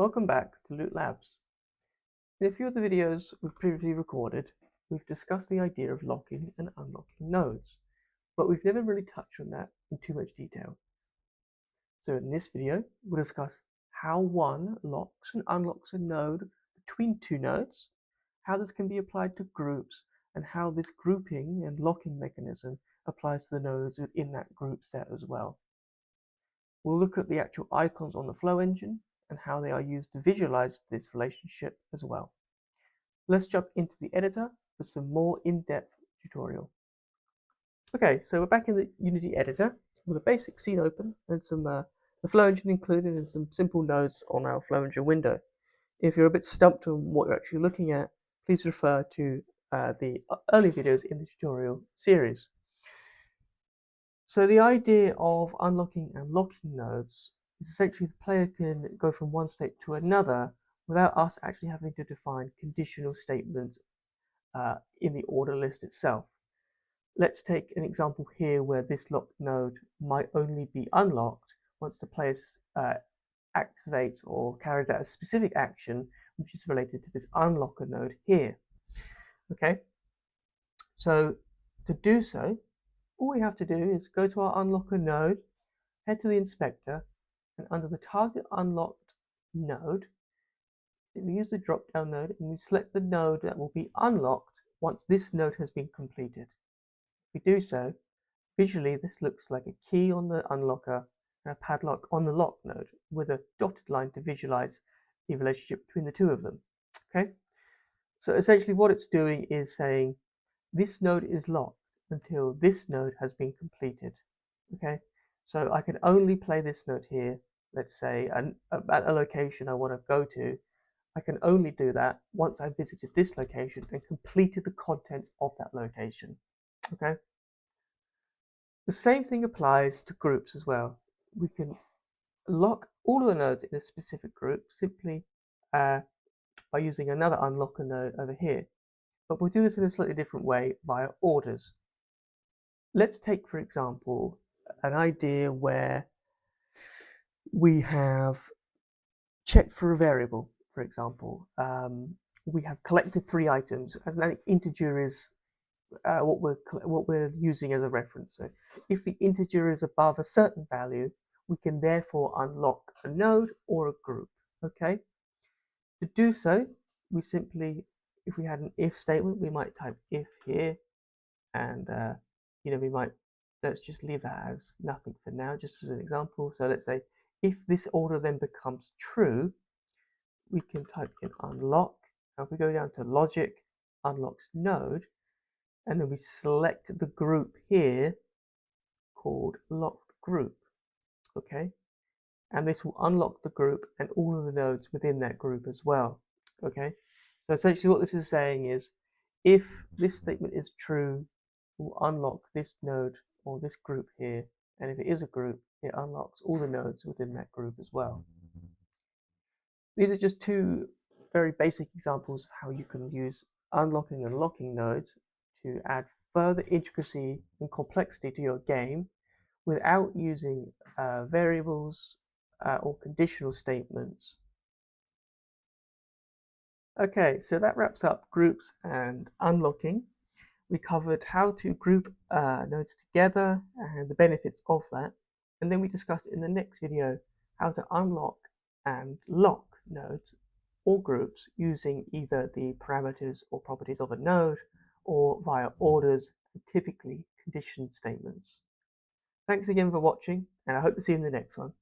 Welcome back to LUTE Labs. In a few of the videos we've previously recorded, we've discussed the idea of locking and unlocking nodes, but we've never really touched on that in too much detail. So in this video, we'll discuss how one locks and unlocks a node between two nodes, how this can be applied to groups, and how this grouping and locking mechanism applies to the nodes within that group set as well. We'll look at the actual icons on the flow engine and how they are used to visualize this relationship as well. Let's jump into the editor for some more in-depth tutorial. Okay, so we're back in the Unity editor with a basic scene open and some the flow engine included and some simple nodes on our flow engine window. If you're a bit stumped on what you're actually looking at, please refer to the early videos in the tutorial series. So the idea of unlocking and locking nodes is essentially the player can go from one state to another without us actually having to define conditional statements in the order list itself. Let's take an example here where this locked node might only be unlocked once the player activates or carries out a specific action which is related to this unlocker node here. Okay, so to do so, all we have to do is go to our unlocker node, head to the inspector, and under the target unlocked node, we use the drop-down node and we select the node that will be unlocked once this node has been completed. If we do so, visually this looks like a key on the unlocker and a padlock on the lock node with a dotted line to visualize the relationship between the two of them. Okay, so essentially what it's doing is saying this node is locked until this node has been completed. Okay, so I can only play this node here, let's say, at a location I want to go to. I can only do that once I've visited this location and completed the contents of that location. Okay, the same thing applies to groups as well. We can lock all of the nodes in a specific group simply by using another unlocker node over here, but we'll do this in a slightly different way via orders. Let's take, for example, an idea where we have checked for a variable, for example. We have collected 3 items, as an integer is what we're using as a reference. So if the integer is above a certain value, we can therefore unlock a node or a group. Okay. To do so, we simply, if we had an if statement, we might type if here, and let's just leave that as nothing for now, just as an example. So let's say if this order then becomes true, we can type in unlock. Now if we go down to logic, unlocks node, and then we select the group here called locked group. Okay, and this will unlock the group and all of the nodes within that group as well. Okay, so essentially what this is saying is if this statement is true, we'll unlock this node or this group here, and if it is a group, it unlocks all the nodes within that group as well. These are just 2 very basic examples of how you can use unlocking and locking nodes to add further intricacy and complexity to your game without using variables or conditional statements. Okay, so that wraps up groups and unlocking. We covered how to group nodes together and the benefits of that. And then we discussed in the next video how to unlock and lock nodes or groups using either the parameters or properties of a node or via orders, and typically condition statements. Thanks again for watching, and I hope to see you in the next one.